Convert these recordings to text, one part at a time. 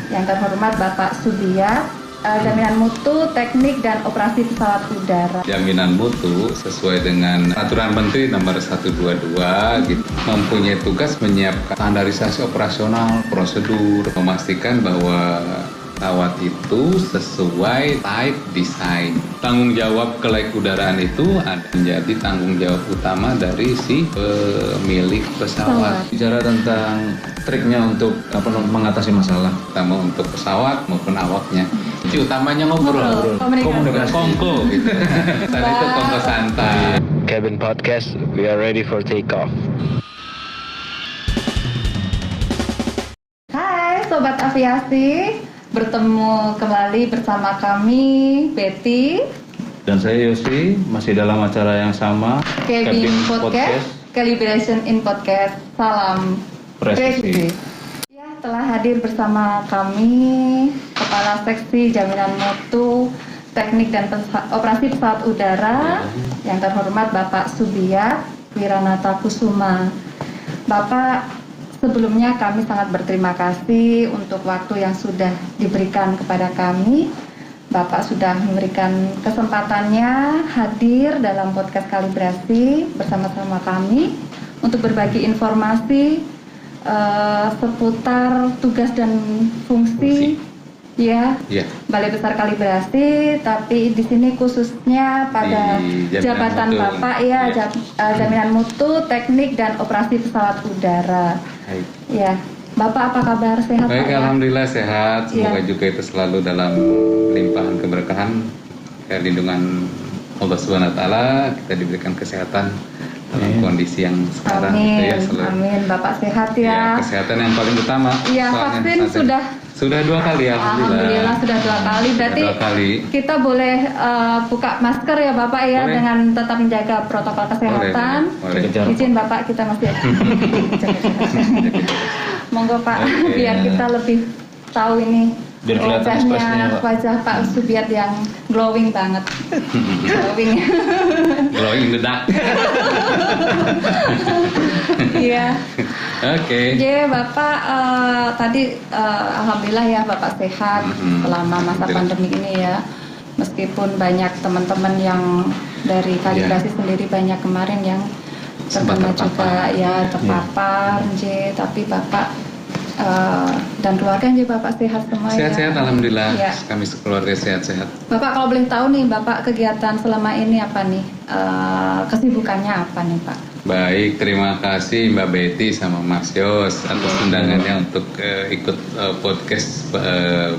yang terhormat Bapak Subiat, jaminan mutu, teknik dan operasi pesawat udara. Jaminan mutu sesuai dengan Peraturan Menteri Nomor 122 gitu, mempunyai tugas menyiapkan standarisasi operasional, prosedur, memastikan bahwa pesawat itu sesuai type design. Tanggung jawab kelaikudaraan itu menjadi tanggung jawab utama dari si pemilik pesawat. Bicara tentang triknya untuk mengatasi masalah, Terutama untuk pesawat maupun awaknya. Kunci utamanya ngobrol, komunikasi. kongko gitu. Tadi itu kongko santai. Cabin Podcast, we are ready for takeoff. Hai Sobat Aviasi, bertemu kembali bersama kami, Betty, Dan saya Yosi, masih dalam acara yang sama, Cabin Podcast, Calibration in Podcast. Salam Presisi. Ya, telah hadir bersama kami Kepala Seksi Jaminan Mutu, Teknik dan Operasi Pesawat Udara, yang terhormat Bapak Subiat Wiranata Kusuma. Bapak, sebelumnya kami sangat berterima kasih untuk waktu yang sudah diberikan kepada kami. Bapak sudah memberikan kesempatannya hadir dalam podcast kalibrasi bersama-sama kami untuk berbagi informasi seputar tugas dan fungsi. Ya, Balai Besar Kalibrasi, tapi di sini khususnya pada jabatan mutu. Bapak jaminan mutu, teknik dan operasi pesawat udara. Baik. Ya, Bapak apa kabar, sehat? Baik, Pak, alhamdulillah sehat. Semoga Ya. juga itu selalu dalam limpahan keberkahan, lindungan Allah Subhanahu wa taala, kita diberikan kesehatan dalam kondisi yang sekarang Amin, gitu ya, selalu. amin. Bapak sehat Ya, ya. kesehatan yang paling utama. Iya, Soalnya vaksin sudah 2 kali Alhamdulillah sudah 2 kali. Berarti Sudah 2 kali. kita boleh buka masker ya Bapak ya, Boleh. dengan tetap menjaga protokol kesehatan. Boleh. Izin Bapak, kita masih monggo Pak, Oke. biar kita lebih tahu ini Biar kelihatan ekspresinya, Pak. wajah Pak Subiat yang glowing banget. Glowing. Glowing in the dark. Iya. Oke. Jadi Bapak tadi alhamdulillah ya Bapak sehat selama masa pandemi ini ya. Meskipun banyak teman-teman yang dari kalibrasi sendiri banyak kemarin yang terkena juga ya terpapar, tapi Bapak dan keluarga Bapak sehat semua ya. Sehat-sehat alhamdulillah. Ya. Kami sekeluarga sehat-sehat. Bapak kalau boleh tahu nih Bapak kegiatan selama ini apa nih? Kesibukannya apa nih Pak? Baik, terima kasih Mbak Betty sama Mas Yos atas undangannya untuk ikut podcast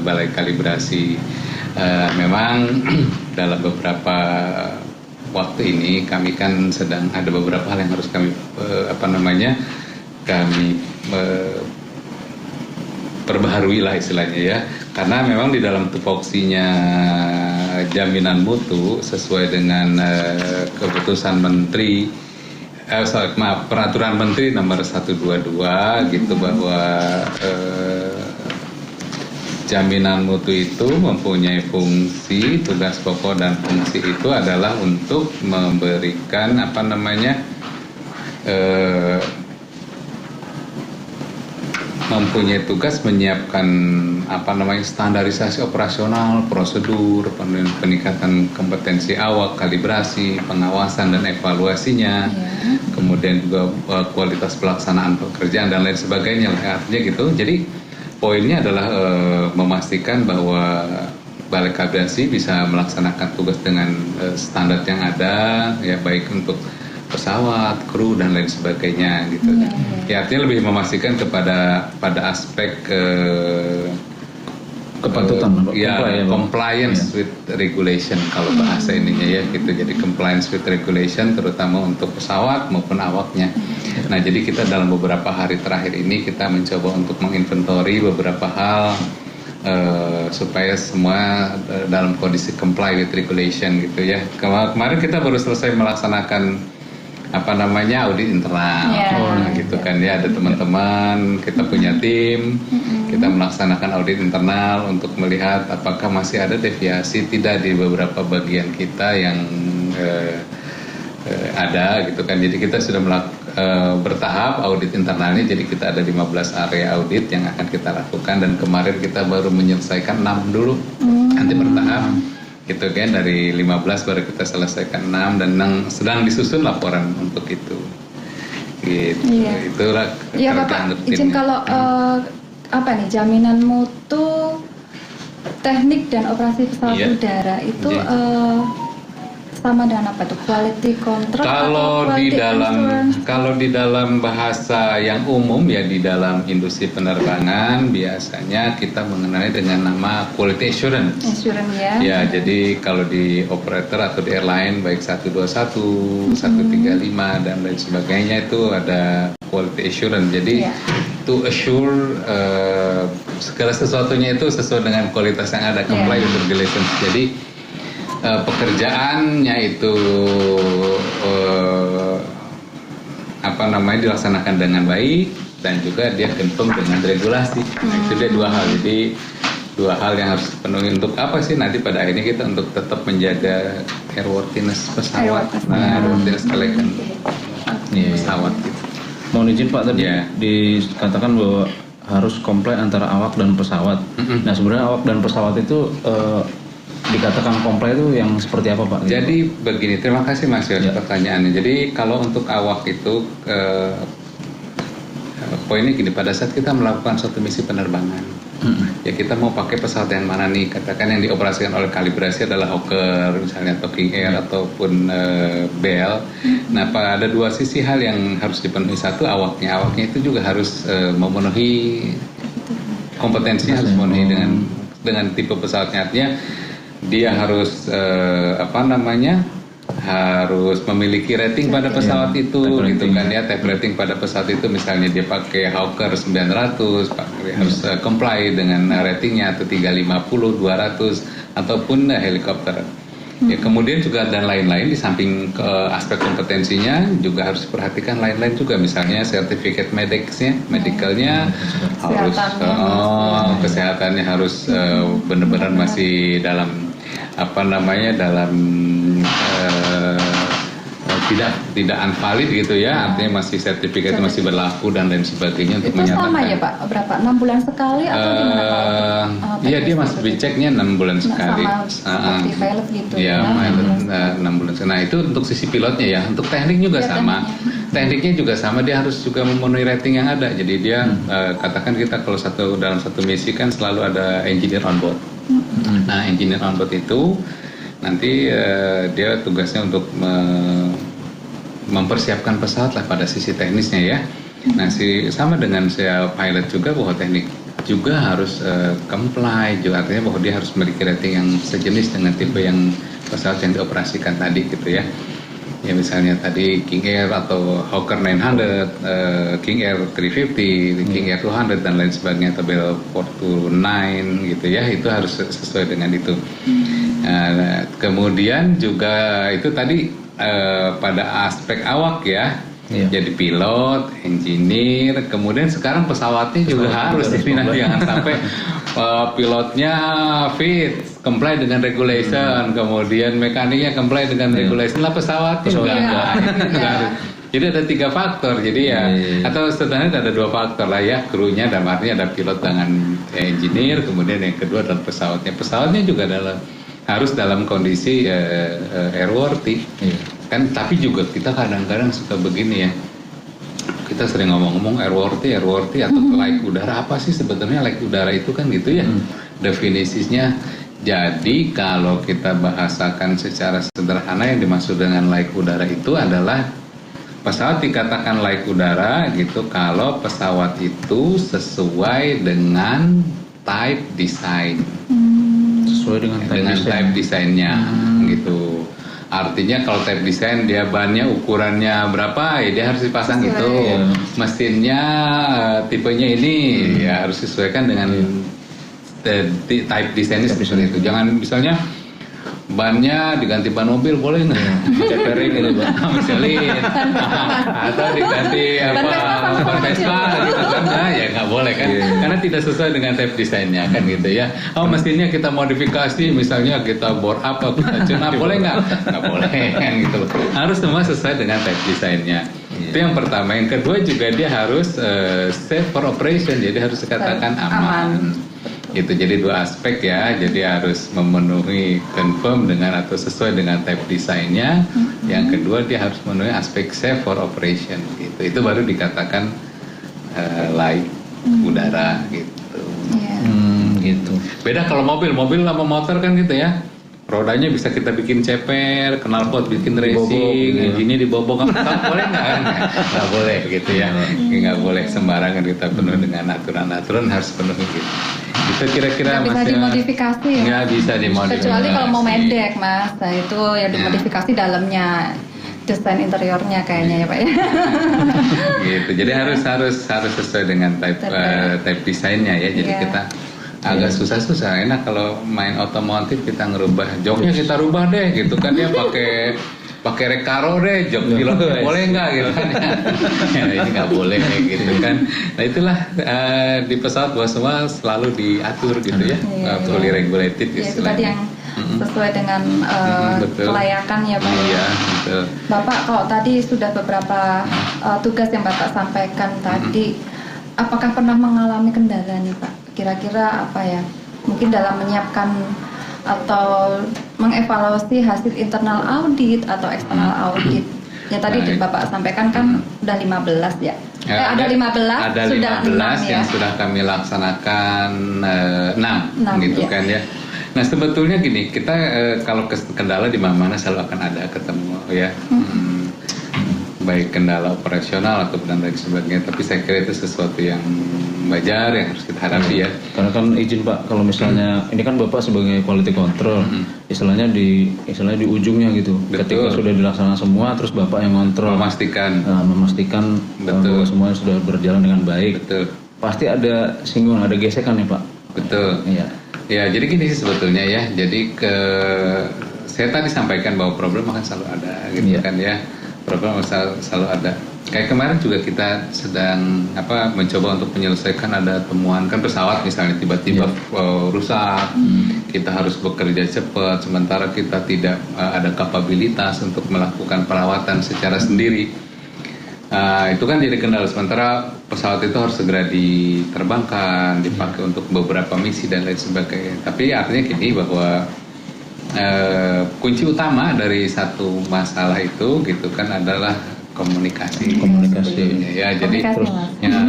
Balai Kalibrasi. Memang dalam beberapa waktu ini kami kan sedang ada beberapa hal yang harus kami perbaharui lah istilahnya ya, karena memang di dalam tupoksinya jaminan mutu sesuai dengan keputusan Menteri Peraturan Menteri Nomor 122 gitu, bahwa jaminan mutu itu mempunyai fungsi, tugas pokok dan fungsi itu adalah untuk memberikan mempunyai tugas menyiapkan standarisasi operasional, prosedur, peningkatan kompetensi awak, kalibrasi, pengawasan dan evaluasinya, kemudian juga kualitas pelaksanaan pekerjaan dan lain sebagainya. Artinya gitu. Jadi poinnya adalah memastikan bahwa Balai Kalibrasi bisa melaksanakan tugas dengan standar yang ada, ya baik untuk pesawat, kru dan lain sebagainya gitu. Ya artinya lebih memastikan pada aspek kepatutan, compliance with regulation kalau bahasa ininya ya gitu. Jadi compliance with regulation terutama untuk pesawat maupun awaknya. Nah, jadi kita dalam beberapa hari terakhir ini kita mencoba untuk menginventori beberapa hal supaya semua dalam kondisi comply with regulation gitu ya. Kemarin kita baru selesai melaksanakan audit internal, gitu kan ya, ada teman-teman, kita punya tim, kita melaksanakan audit internal untuk melihat apakah masih ada deviasi tidak di beberapa bagian kita yang ada gitu kan. Jadi kita sudah bertahap audit internalnya. Jadi kita ada 15 area audit yang akan kita lakukan, dan kemarin kita baru menyelesaikan 6 dulu. Nanti bertahap gitu kan, dari 15 baru kita selesaikan 6, dan sedang disusun laporan untuk itu. Gitu. Iya. Itulah Iya kerjaan Bapak, rutinnya. izin kalau apa nih, jaminan mutu, teknik dan operasi pesawat Iya. udara itu Iya. sama dengan apa tuh? Quality contract atau Kalau di dalam bahasa yang umum ya, di dalam industri penerbangan biasanya kita mengenalnya dengan nama quality assurance. Insurance ya? Ya, jadi kalau di operator atau di airline baik 121, 135 dan lain sebagainya itu ada quality assurance. Jadi Iya. to assure segala sesuatunya itu sesuai dengan kualitas yang ada, comply with regulations. Jadi pekerjaannya itu dilaksanakan dengan baik, dan juga dia confirm dengan regulasi. Itu dia dua hal. Jadi dua hal yang harus dipenuhi. Untuk apa sih? Nanti pada akhirnya kita untuk tetap menjaga airworthiness pesawat, airworthiness elegan pesawat gitu. Mohon izin Pak, tadi Ya. dikatakan bahwa harus comply antara awak dan pesawat. Nah sebenarnya awak dan pesawat itu dikatakan comply itu yang seperti apa Pak? Jadi begini, terima kasih Mas Yos pertanyaannya. Jadi kalau untuk awak itu poinnya gini, pada saat kita melakukan suatu misi penerbangan, ya kita mau pakai pesawat yang mana nih? Katakan yang dioperasikan oleh kalibrasi adalah Hawker misalnya, atau King Air ataupun Bell. Nah, ada dua sisi hal yang harus dipenuhi. Satu, awaknya itu juga harus memenuhi kompetensinya, harus memenuhi dengan tipe pesawatnya. Artinya dia harus harus memiliki rating pada pesawat itu, gitu kan ya. Type rating pada pesawat itu, misalnya dia pakai Hawker 900, dia harus comply dengan ratingnya, atau 350, 200 ataupun helikopter. Ya, kemudian juga dan lain-lain, di samping ke aspek kompetensinya juga harus diperhatikan lain-lain juga, misalnya sertifikat medicalnya harus kesehatannya harus benar-benar masih dalam dalam tidak unvalid gitu ya, artinya masih sertifikatnya masih berlaku dan lain sebagainya untuk itu menyatakan. sama ya Pak, berapa? 6 bulan sekali atau gimana Pak? Iya, dia masih diceknya 6 bulan sekali. Seperti pilot gitu ya. Pilot 6 bulan sekali. Nah itu untuk sisi pilotnya ya. Untuk teknik juga sama. Tekniknya juga sama, dia harus juga memenuhi rating yang ada. Jadi dia katakan kita kalau dalam satu misi kan selalu ada engineer on board. Nah engineer on board itu nanti dia tugasnya untuk mempersiapkan pesawat lah pada sisi teknisnya ya. Nah sama dengan saya pilot juga, bahwa teknik juga harus comply juga, artinya bahwa dia harus memiliki rating yang sejenis dengan tipe yang pesawat yang dioperasikan tadi gitu ya. Ya misalnya tadi King Air atau Hawker 900, King Air 350, King Air 200 dan lain sebagainya, atau Bell 429 gitu ya, itu harus sesuai dengan itu. Kemudian juga itu tadi pada aspek awak ya, jadi pilot, engineer, kemudian sekarang pesawatnya juga harus ini, nanti jangan sampai pilotnya fit, comply dengan regulation, kemudian mekaniknya comply dengan regulation, lah pesawatnya juga enggak. Jadi ada 3 faktor, jadi ya atau sebenarnya ada 2 faktor lah ya, krunya, dan artinya ada pilot dengan engineer, kemudian yang kedua adalah pesawatnya juga harus dalam kondisi airworthy kan. Tapi juga kita kadang-kadang suka begini ya, kita sering ngomong-ngomong airworthy atau layak udara. Apa sih sebetulnya layak udara itu kan gitu ya, definisinya. Jadi kalau kita bahasakan secara sederhana, yang dimaksud dengan layak udara itu adalah pesawat dikatakan layak udara gitu kalau pesawat itu sesuai dengan type design, sesuai dengan type desainnya gitu. Artinya kalau type design dia bannya ukurannya berapa, ya dia harus dipasang itu. Mesinnya tipenya ini ya harus disesuaikan dengan type desainnya seperti itu. Jangan misalnya bannya diganti ban mobil boleh nggak? Cepering gitu Pak. Misalin atau diganti ban Vespa gitu kan? Nah, ya nggak boleh kan? Karena tidak sesuai dengan type desainnya kan gitu ya. Oh mesinnya kita modifikasi, misalnya kita bore up atau kita tune up, boleh nggak? Nggak boleh kan gitu. Harus semua sesuai dengan type desainnya. Itu yang pertama. Yang kedua juga dia harus safe for operation, jadi harus dikatakan aman. Itu jadi dua aspek ya, jadi harus memenuhi confirm dengan atau sesuai dengan type desainnya. Yang kedua dia harus memenuhi aspek safe for operation gitu. Itu baru dikatakan layak udara gitu. Gitu. Beda kalau mobil sama motor kan gitu ya. Rodanya bisa kita bikin ceper, knalpot bikin racing, gini dibobok, boleh nggak kan? Nggak boleh gitu ya, nggak boleh sembarangan kita penuh dengan aturan-aturan, harus penuhi gitu. Itu kira-kira nggak bisa dimodifikasi ya? Nggak bisa dimodifikasi. Kecuali kalau mau medek Mas, nah itu ya dimodifikasi dalamnya, desain interiornya kayaknya ya Pak ya. Gitu, jadi harus sesuai dengan type desainnya ya, jadi kita agak susah-susah. Enak kalau main otomotif kita ngerubah joknya, kita rubah deh gitu kan ya, pakai Recaro deh, jok pilotnya boleh nggak gitu kan ya, ini nggak boleh gitu kan. Nah itulah di pesawat bahwa semua selalu diatur gitu ya, fully regulated Itu tadi yang sesuai dengan kelayakan ya Pak. Iya, betul. Bapak kalau tadi sudah beberapa tugas yang Bapak sampaikan tadi, apakah pernah mengalami kendala nih Pak? Kira-kira apa ya? Mungkin dalam menyiapkan atau mengevaluasi hasil internal audit atau eksternal audit. Ya tadi Bapak sampaikan kan udah 15 ya. Ada 15, ada sudah 15 6 yang ya. sudah kami laksanakan 6 gitu kan ya. Nah sebetulnya gini, kita kalau kendala di mana-mana selalu akan ada ketemu ya. Baik kendala operasional atau dan lain sebagainya, tapi saya kira itu sesuatu yang wajar yang harus kita hadapi ya. Karena kan izin Pak, kalau misalnya ini kan Bapak sebagai quality control, istilahnya di ujungnya gitu. Betul. Ketika sudah dilaksanakan semua, terus Bapak yang kontrol, memastikan bahwa semuanya sudah berjalan dengan baik. Betul. Pasti ada singgungan, ada gesekan nih Pak. Betul. Iya. Ya, jadi gini sih sebetulnya ya. Jadi saya tadi sampaikan bahwa problem akan selalu ada gitu kan ya. Problem selalu ada. Kayak kemarin juga kita sedang mencoba untuk menyelesaikan ada temuan kan pesawat misalnya tiba-tiba rusak, kita harus bekerja cepat sementara kita tidak ada kapabilitas untuk melakukan perawatan secara sendiri. Itu kan jadi kendala, sementara pesawat itu harus segera diterbangkan, dipakai untuk beberapa misi dan lain sebagainya. Tapi artinya gini bahwa kunci utama dari satu masalah itu gitu kan adalah komunikasi ya. Jadi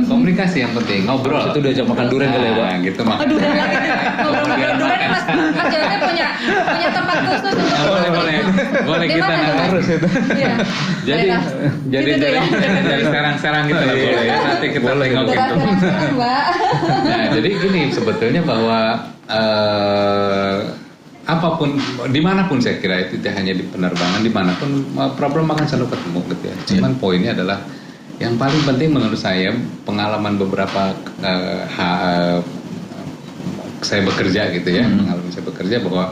komunikasi yang penting, ngobrol. Itu udah makan durian kali ya Pak? Gitu makan durian lagi nih. Ngobrol durian Mas Jose punya tempat khusus untuk boleh kita harus itu. Iya. Jadi dari sarang-sarang gitu lah boleh ya, nanti kita tengok gitu. Nah jadi gini sebetulnya bahwa apapun, dimanapun saya kira itu tidak hanya di penerbangan, dimanapun problem akan selalu ketemu gitu ya. Cuman poinnya adalah yang paling penting menurut saya pengalaman beberapa saya bekerja gitu ya, pengalaman saya bekerja bahwa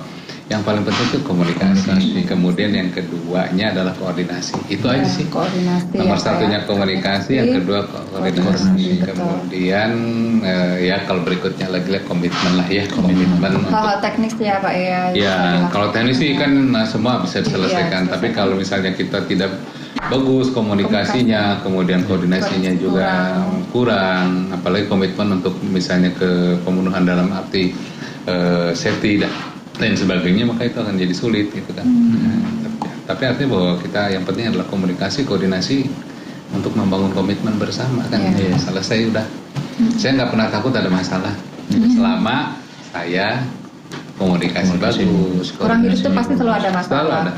yang paling penting itu komunikasi. Kemudian yang keduanya adalah koordinasi. Itu aja sih. Koordinasi. Nomor satunya komunikasi, yang kedua koordinasi. Kemudian ya kalau berikutnya lagi komitmen lah ya, komitmen. Hal teknis ya Pak ya. Ya kalau teknis sih kan semua bisa diselesaikan. Tapi kalau misalnya kita tidak bagus komunikasinya, kemudian koordinasinya juga kurang, apalagi komitmen untuk misalnya ke pemenuhan dalam arti safety dan sebagainya, maka itu akan jadi sulit gitu kan. Tapi artinya bahwa kita yang penting adalah komunikasi, koordinasi untuk membangun komitmen bersama kan. Selesai udah. Saya nggak pernah takut ada masalah selama saya komunikasi bagus. Orang hidup itu pasti selalu ada masalah.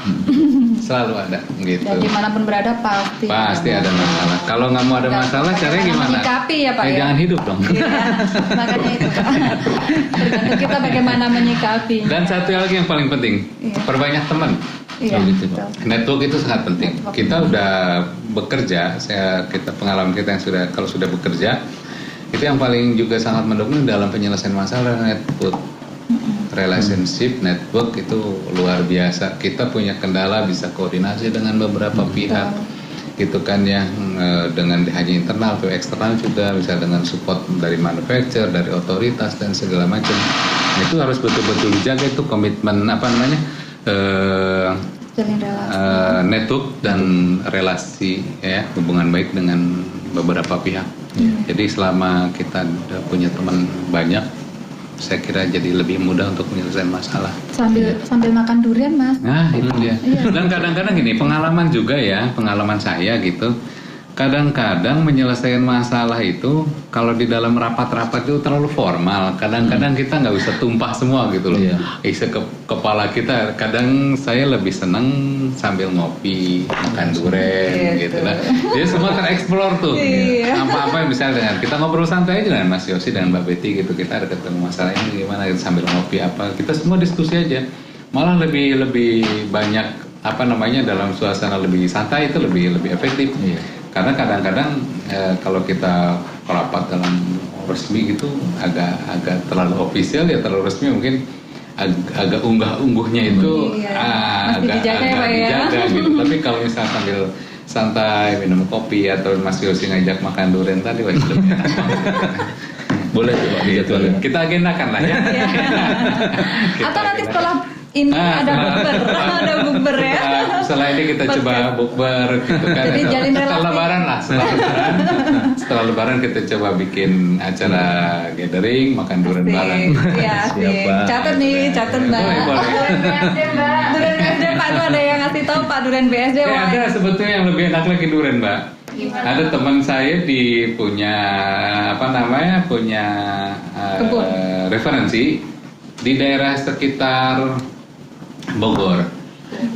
Selalu ada gitu. Dan dimanapun berada pasti ada masalah. Kalau nggak mau ada masalah, caranya gimana? Menyikapi ya Pak ya. Jangan hidup dong. Makanya itu Pak. Tergantung kita bagaimana menyikapi. Dan satu lagi yang paling penting, perbanyak teman. Iya, Network itu sangat penting. Kita udah bekerja, pengalaman kita yang kalau sudah bekerja, itu yang paling juga sangat mendukung dalam penyelesaian masalah network. relationship, network itu luar biasa. Kita punya kendala bisa koordinasi dengan beberapa pihak, gitu kan ya, dengan hanya internal atau eksternal juga, bisa dengan support dari manufacturer, dari otoritas dan segala macam. Itu harus betul-betul dijaga itu komitmen network dan relasi ya, hubungan baik dengan beberapa pihak. Jadi selama kita punya teman banyak, saya kira jadi lebih mudah untuk menyelesaikan masalah. Sambil makan durian, Mas. Nah, itu dia. Dan kadang-kadang gini, pengalaman saya gitu. Kadang-kadang menyelesaikan masalah itu kalau di dalam rapat-rapat itu terlalu formal. Kadang-kadang kita nggak bisa tumpah semua gitu loh. Isi kepala kita. Kadang saya lebih seneng sambil ngopi, makan durian gitu lah. Jadi semua tereksplor tuh. Apa-apa misalnya dengan kita ngobrol santai aja dengan Mas Yosi dan Mbak Betty gitu. Kita ada ketemu masalah ini gimana gitu, sambil ngopi apa. Kita semua diskusi aja. Malah lebih banyak dalam suasana lebih santai itu lebih efektif. Karena kadang-kadang kalau kita rapat dalam resmi gitu agak terlalu official ya, terlalu resmi mungkin agak unggah-ungguhnya itu agak dijaga gitu. Tapi kalau misalnya sambil santai minum kopi atau Mas Yosi ngajak makan durian tadi lebih enak. Boleh coba dijadwalin. Kita agendakan lah ya. Atau nanti setelah ini ada bukber ya. Setelah ini kita coba bukber gitu kan. Jadi jalin relasi. Setelah lebaran lah, setelah lebaran kita coba bikin acara gathering, makan durian bareng. Iya, catat Mbak. Durian BSD Mbak. Durian BSD Pak, itu ada yang ngasih tahu Pak durian BSD. Ada sebetulnya yang lebih enak lagi durian Mbak. Gimana? Ada teman saya punya referensi di daerah sekitar Bogor.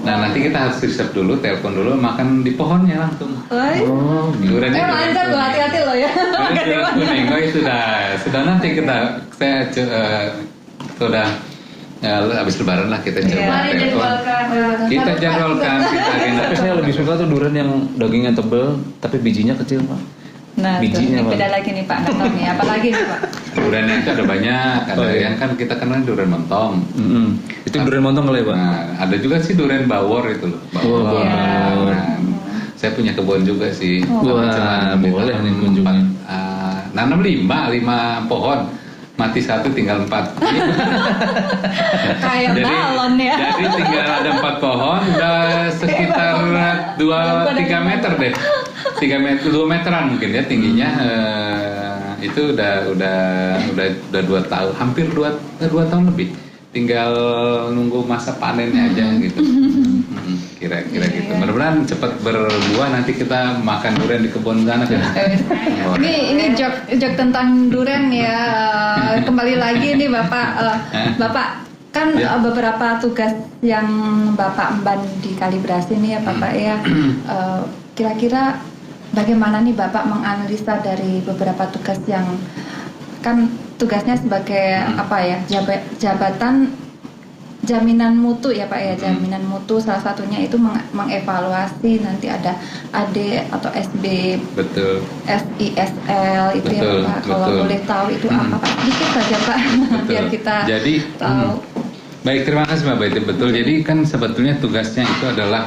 Nah nanti kita harus riset dulu, telepon dulu, makan di pohonnya langsung. Duriannya mantap tuh, hati-hati loh ya. Kuning, sudah nanti sudah habis lebaran lah kita coba telepon. Kita jadwalkan, kita agendakan. Tapi saya lebih suka tuh durian yang dagingnya tebel tapi bijinya kecil, Pak. Nah, bijinya ini beda lagi nih Pak, nggak tahu nih, apalagi nih Pak? Duriannya itu ada banyak, yang kan kita kenal durian montong. Itu durian montong kali ya Pak? Nah, ada juga sih durian bawor itu loh. Bawor. Saya punya kebun juga sih. Wah, boleh nih kunjungan. Nanam 5 pohon. Mati 1 tinggal 4. Kayak balon ya. Jadi tinggal ada 4 pohon, udah sekitar 2-3 meter deh. 2 meteran mungkin ya tingginya. Itu udah 2 tahun, hampir 2 tahun lebih. Tinggal nunggu masa panennya aja gitu. Kira-kira gitu. Mudah-mudahan cepat berbuah, nanti kita makan durian di kebun sana kan. Ini jok tentang durian ya. Kembali lagi nih Bapak kan beberapa tugas yang Bapak emban di kalibrasi nih ya Bapak ya. Kira-kira bagaimana nih Bapak menganalisa dari beberapa tugas yang kan tugasnya sebagai jabatan jaminan mutu ya Pak ya, jaminan mutu salah satunya itu mengevaluasi nanti ada AD atau SB, betul, SISL itu betul, ya Pak, kalau boleh tahu itu apa Pak, sedikit saja Pak. Biar kita tahu. Baik, terima kasih Mbak Betty, betul. Jadi kan sebetulnya tugasnya itu adalah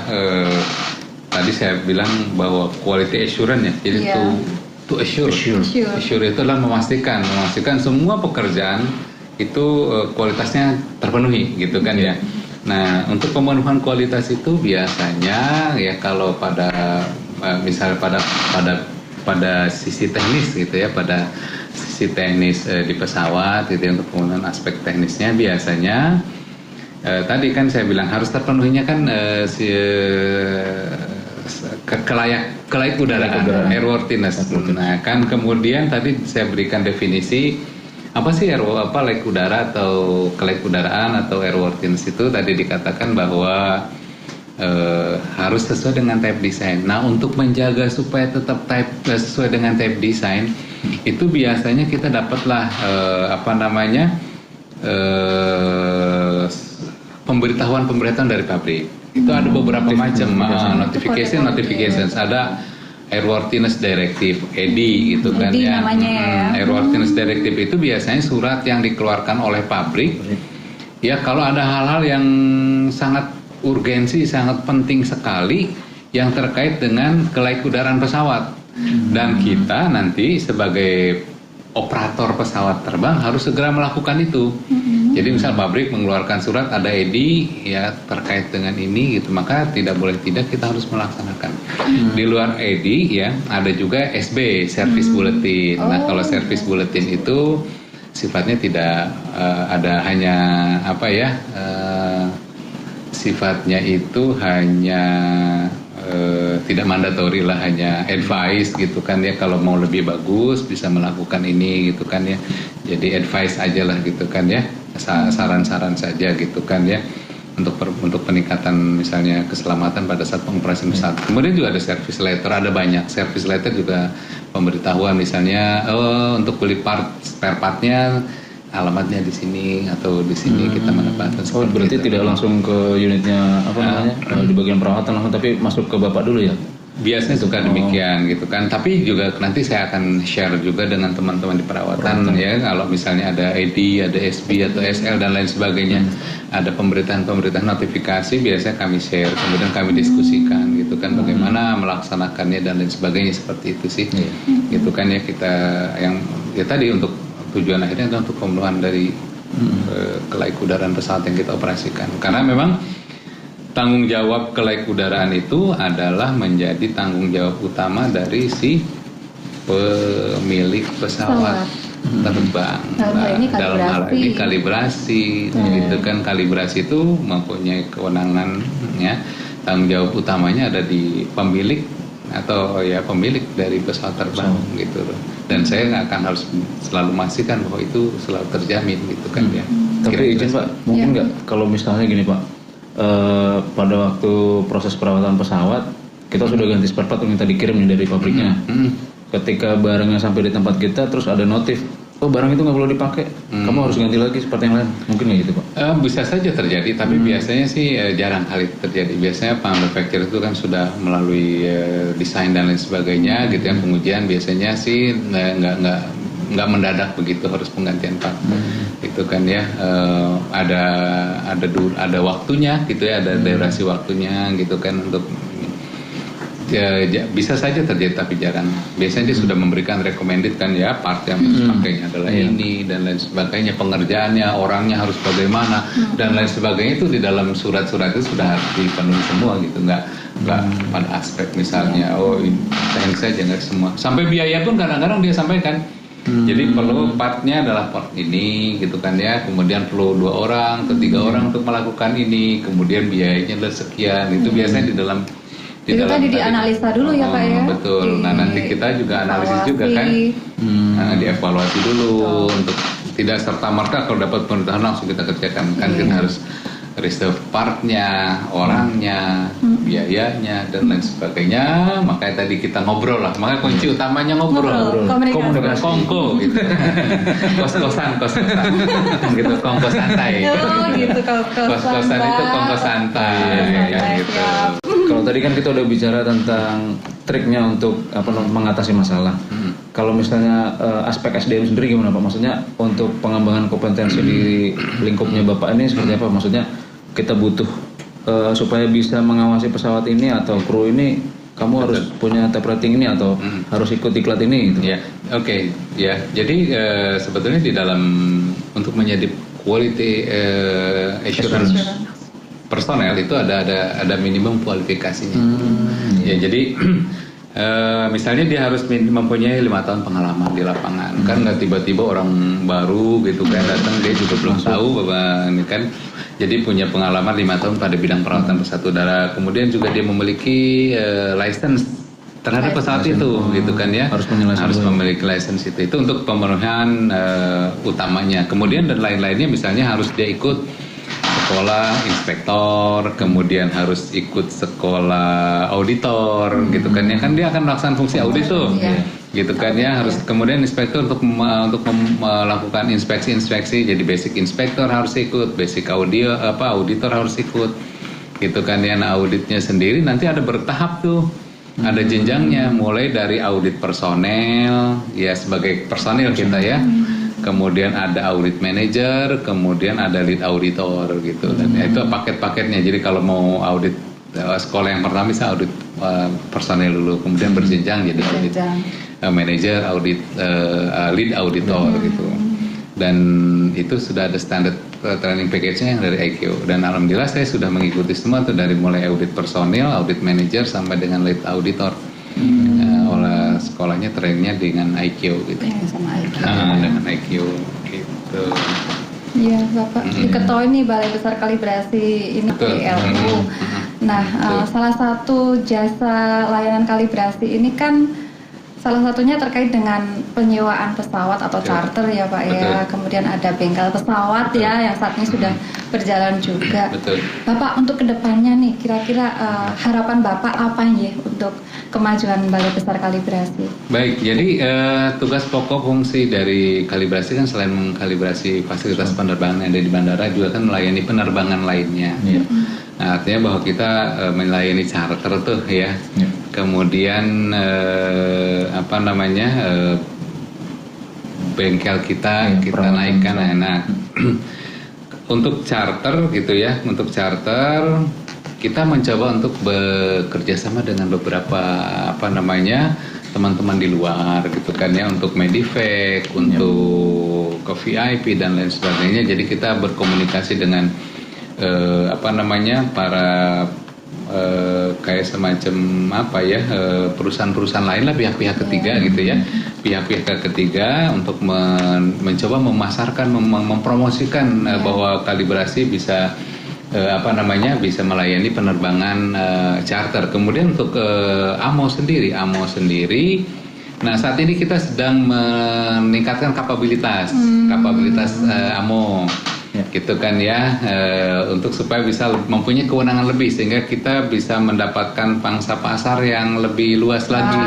tadi saya bilang bahwa quality assurance ya, jadi to assure itu adalah memastikan semua pekerjaan itu kualitasnya terpenuhi gitu kan ya. Nah untuk pemenuhan kualitas itu biasanya ya kalau misalnya pada sisi teknis gitu ya, pada sisi teknis di pesawat gitu ya, untuk pemenuhan aspek teknisnya biasanya tadi kan saya bilang harus terpenuhinya kan kelayak udaraan, airworthiness. Nah kan kemudian tadi saya berikan definisi apa sih layak udara atau kelayak udaraan atau airworthiness itu tadi dikatakan bahwa harus sesuai dengan type design. Nah untuk menjaga supaya tetap sesuai dengan type design itu biasanya kita dapatlah pemberitahuan dari pabrik. Itu ada beberapa macam notifications. Ada Airworthiness Directive, AD gitu kan namanya ya. Airworthiness Directive itu biasanya surat yang dikeluarkan oleh pabrik Ya kalau ada hal-hal yang sangat urgensi, sangat penting sekali yang terkait dengan kelaikudaraan pesawat. Dan kita nanti sebagai operator pesawat terbang harus segera melakukan itu. Jadi misal pabrik mengeluarkan surat ada EDI ya terkait dengan ini gitu, maka tidak boleh tidak kita harus melaksanakan. Di luar EDI ya ada juga SB, Service Bulletin. Nah kalau Service Bulletin itu sifatnya tidak ada hanya apa ya sifatnya itu hanya tidak mandatori lah, hanya advice gitu kan ya, kalau mau lebih bagus bisa melakukan ini gitu kan ya, jadi advice aja lah gitu kan ya, saran-saran saja gitu kan ya untuk peningkatan misalnya keselamatan pada saat pengoperasian pesawat. Kemudian juga ada service letter, ada banyak service letter juga pemberitahuan misalnya untuk beli spare partnya alamatnya di sini atau di sini kita mendapatkan. Oh berarti itu tidak langsung ke unitnya apa namanya di bagian perawatan langsung, tapi masuk ke bapak dulu ya? Biasanya suka demikian gitu kan. Tapi juga nanti saya akan share juga dengan teman-teman di perawatan ya. Kalau misalnya ada ED, ada SB atau SL dan lain sebagainya, ada pemberitaan notifikasi biasanya kami share, kemudian kami diskusikan gitu kan bagaimana melaksanakannya dan lain sebagainya seperti itu sih. Gitu kan ya kita yang ya tadi untuk tujuan akhirnya adalah untuk pemenuhan dari kelaikudaraan pesawat yang kita operasikan. Karena memang tanggung jawab kelaikudaraan itu adalah menjadi tanggung jawab utama dari si pemilik pesawat terbang. Dalam hal ini kalibrasi, gitu kan, kalibrasi itu mempunyai kewenangan ya, tanggung jawab utamanya ada di pemilik atau ya pemilik dari pesawat terbang gitu loh. Dan saya akan harus selalu memastikan bahwa itu selalu terjamin gitu kan ya. Tapi izin Pak, mungkin nggak kalau misalnya gini Pak, pada waktu proses perawatan pesawat kita sudah ganti spare part yang tadi dikirim dari pabriknya. Ketika barangnya sampai di tempat kita terus ada notif, oh barang itu nggak perlu dipakai, kamu harus ganti lagi seperti yang lain, mungkin nggak gitu Pak? Bisa saja terjadi, tapi biasanya sih jarang kali terjadi. Biasanya manufacturer itu kan sudah melalui desain dan lain sebagainya gitu ya, pengujian biasanya sih nggak mendadak begitu harus penggantian part. Itu kan ya ada waktunya gitu ya, ada durasi waktunya gitu kan untuk bisa saja terjadi tapi jarang. Biasanya dia sudah memberikan recommended kan ya, part yang harus pakainya adalah ini dan lain sebagainya, pengerjaannya, orangnya harus bagaimana dan lain sebagainya, itu di dalam surat-surat itu sudah dipenuhi semua gitu, nggak pada aspek misalnya teknik saja nggak semua, sampai biaya pun kadang-kadang dia sampaikan. Jadi perlu partnya adalah part ini gitu kan ya, kemudian perlu 2 orang atau 3 orang untuk melakukan ini, kemudian biayanya adalah sekian. Itu biasanya di dalam itu tadi dianalisa dulu ya Pak ya. Betul. Nah nanti kita juga analisis juga kan, dievaluasi dulu untuk tidak serta merta kalau dapat pemerintahan langsung kita kerjakan kan. Kita harus reserve partnya, orangnya, biayanya dan lain sebagainya. Makanya tadi kita ngobrol lah. Makanya kunci utamanya ngobrol. Komunikasi. Kongko gitu. Kos-kosan. Gitu, kongko santai. Gitu, Kos-kosan itu kongko santai gitu. Kalau tadi kan kita udah bicara tentang triknya untuk mengatasi masalah. Kalau misalnya aspek SDM sendiri gimana Pak? Maksudnya untuk pengembangan kompetensi di lingkupnya Bapak ini seperti apa? Maksudnya kita butuh supaya bisa mengawasi pesawat ini atau kru ini, kamu harus punya type rating ini atau harus ikut diklat ini gitu. Ya, oke. Ya, jadi sebetulnya di dalam untuk menjadi quality assurance personel itu ada minimum kualifikasinya. Ya, jadi misalnya dia harus mempunyai 5 tahun pengalaman di lapangan. Kan nggak tiba-tiba orang baru gitu kan datang dia juga belum tahu bahwa ini kan. Jadi punya pengalaman 5 tahun pada bidang perawatan pesawat udara. Kemudian juga dia memiliki license terhadap pesawat itu gitu kan ya. Harus memiliki license itu untuk pemenuhan utamanya. Kemudian dan lain-lainnya misalnya harus dia ikut sekolah inspektor, kemudian harus ikut sekolah auditor gitu kan ya, kan dia akan melaksanakan fungsi audit tuh gitu kan ya, harus kemudian inspektor untuk melakukan inspeksi, jadi basic inspektor harus ikut, basic auditor harus ikut gitu kan ya. Nah auditnya sendiri nanti ada bertahap tuh, ada jenjangnya, mulai dari audit personel ya sebagai personil kita ya. kemudian ada audit manager, kemudian ada lead auditor gitu. Dan itu paket-paketnya. Jadi kalau mau audit sekolah yang pertama bisa audit personel dulu, kemudian berjenjang jadi audit manager, audit lead auditor gitu. Dan itu sudah ada standar training package-nya yang dari IQ. Dan alhamdulillah saya sudah mengikuti semua tuh dari mulai audit personil, audit manager sampai dengan lead auditor. Oleh sekolahnya trainingnya dengan IQ gitu. Sama IQ. Dengan IQ gitu. Iya, Bapak diketahui nih Balai Besar Kalibrasi ini PLU. Nah, salah satu jasa layanan kalibrasi ini kan salah satunya terkait dengan penyewaan pesawat atau charter ya Pak ya. Kemudian ada bengkel pesawat ya yang saat ini sudah berjalan juga. Betul. Bapak untuk kedepannya nih kira-kira harapan Bapak apa ya untuk kemajuan Balai Besar Kalibrasi? Baik, jadi tugas pokok fungsi dari kalibrasi kan selain mengkalibrasi fasilitas penerbangan yang ada di bandara juga kan melayani penerbangan lainnya. Nah, artinya bahwa kita melayani charter tuh ya. Kemudian bengkel kita naikkan enak. Untuk charter gitu ya, untuk charter kita mencoba untuk bekerja sama dengan beberapa teman-teman di luar gitu kan ya, untuk Medivac, untuk ke VIP dan lain sebagainya. Jadi kita berkomunikasi dengan para kayak semacam perusahaan-perusahaan lain lah, pihak-pihak ketiga gitu ya, pihak-pihak ketiga untuk mencoba memasarkan, mempromosikan bahwa kalibrasi bisa bisa melayani penerbangan charter. Kemudian untuk AMO sendiri, nah saat ini kita sedang meningkatkan kapabilitas AMO. Gitu kan ya, untuk supaya bisa mempunyai kewenangan lebih sehingga kita bisa mendapatkan pangsa pasar yang lebih luas lagi,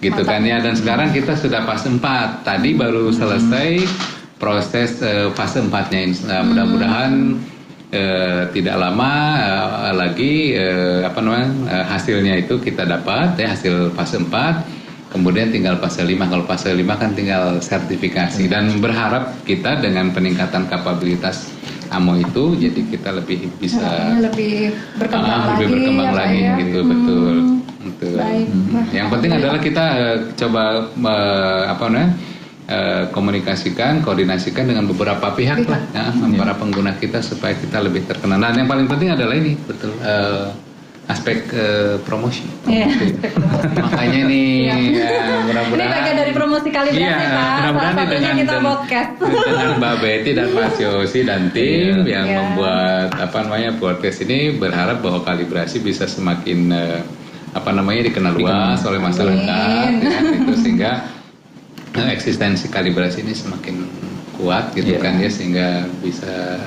gitu kan ya. Dan sekarang kita sudah fase 4, tadi baru selesai proses fase 4-nya. Mudah-mudahan tidak lama lagi hasilnya itu kita dapat ya, hasil fase 4. Kemudian tinggal fase 5, kalau fase 5 kan tinggal sertifikasi. Dan berharap kita dengan peningkatan kapabilitas AMO itu, jadi kita lebih bisa lebih berkembang lagi ya, gitu. Betul. Baik. Yang penting adalah kita coba komunikasikan, koordinasikan dengan beberapa pihak lah, para pengguna kita supaya kita lebih terkenal. Dan yang paling penting adalah ini, betul. Aspek promosi. Makanya nih mudah-mudahan ini bagian dari promosi kalibrasi Pak. Mudah-mudahan dengan kita podcast dengan Mbak Betty dan Mas Yosi dan tim yang membuat podcast ini, berharap bahwa kalibrasi bisa semakin dikenal luas oleh masyarakat ya, itu sehingga eksistensi kalibrasi ini semakin kuat gitu kan ya, sehingga bisa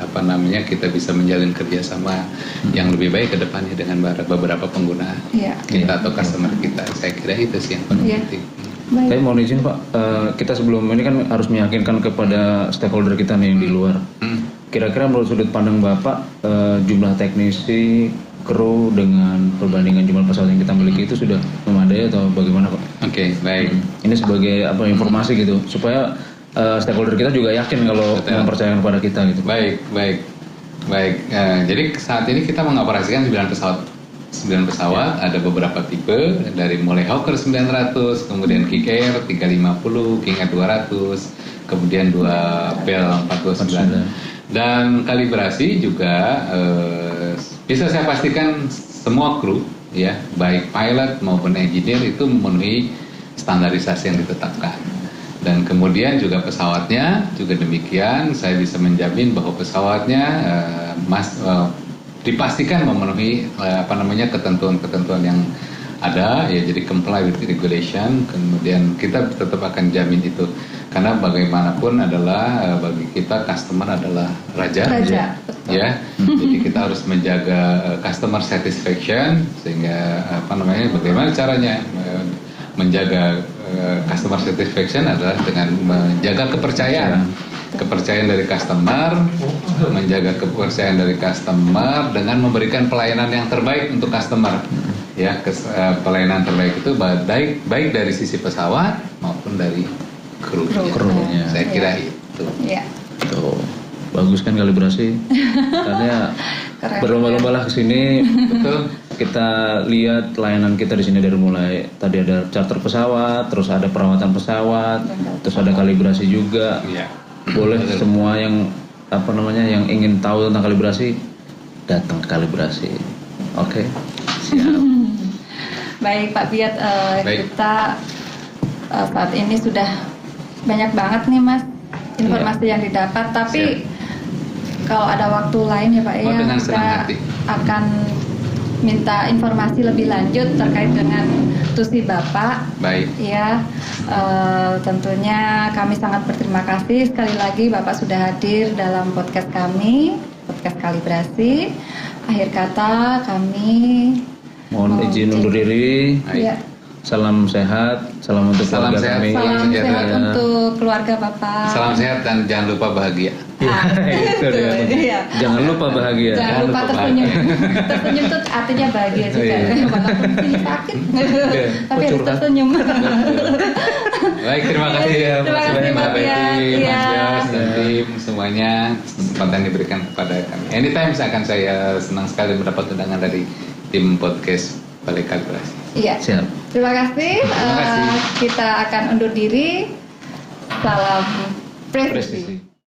kita bisa menjalin kerjasama yang lebih baik ke depannya dengan beberapa pengguna kita atau customer kita. Saya kira itu sih yang paling penting. Tapi mohon izin Pak, kita sebelum ini kan harus meyakinkan kepada stakeholder kita nih yang di luar. Kira-kira menurut sudut pandang Bapak, jumlah teknisi, kru dengan perbandingan jumlah pesawat yang kita miliki itu sudah memadai atau bagaimana Pak? Oke, baik. Ini sebagai informasi gitu supaya stakeholder kita juga yakin kalau mempercayakan kepada kita gitu. Baik. Jadi saat ini kita mengoperasikan 9 pesawat, ada beberapa tipe dari mulai Hawker 900, kemudian King Air 350, King Air 200, kemudian 2 Bell 429. Dan kalibrasi juga bisa saya pastikan semua kru ya, baik pilot maupun engineer itu memenuhi standarisasi yang ditetapkan. Dan kemudian juga pesawatnya juga demikian, saya bisa menjamin bahwa pesawatnya dipastikan memenuhi ketentuan-ketentuan yang ada ya, jadi comply with regulation. Kemudian kita tetap akan jamin itu, karena bagaimanapun adalah bagi kita customer adalah raja. Ya. Jadi kita harus menjaga customer satisfaction, sehingga bagaimana caranya menjaga customer satisfaction adalah dengan menjaga kepercayaan dari customer, menjaga kepercayaan dari customer dengan memberikan pelayanan yang terbaik untuk customer. Ya, pelayanan terbaik itu baik dari sisi pesawat maupun dari krunya. Saya kira itu. gitu. Iya. Tuh, bagus kan kalibrasi. Katanya Keren. berlomba-lomba lah kesini. Betul. Kita lihat layanan kita di sini dari mulai tadi ada charter pesawat, terus ada perawatan pesawat, terus ada kalibrasi juga. Iya. Boleh semua yang yang ingin tahu tentang kalibrasi datang ke kalibrasi. Oke. Siap. Baik Pak Biat, Baik. kita saat ini sudah banyak banget nih Mas informasi yang didapat, tapi kalau ada waktu lain ya Pak Oh, dengan kita senang hati. akan minta informasi lebih lanjut terkait dengan tusi Bapak. Baik. Ya, tentunya kami sangat berterima kasih sekali lagi Bapak sudah hadir dalam podcast kami, podcast Kalibrasi. Akhir kata kami Mohon izin undur diri. Baik. ya, Salam sehat, salam untuk Salam keluarga sehat. kami. salam sejahtera. sehat untuk keluarga Bapak. Salam sehat dan jangan lupa bahagia. Ah, Itu dia. iya. Jangan lupa bahagia. Jangan lupa tersenyum. Tersenyum itu artinya bahagia juga. Iya. Walaupun sini sakit, tapi harus curhat. tersenyum. Baik, terima kasih ya. Terima kasih, banyak Mbak Mbak Betty, Pia. Mas Iya. Yos, dan tim semuanya kesempatan diberikan kepada kami. Anytime akan saya senang sekali mendapat undangan dari tim podcast Balai Kalibrasi. Iya. Siap. Terima kasih. Terima kasih. Kita akan undur diri. Salam presisi. Presisi.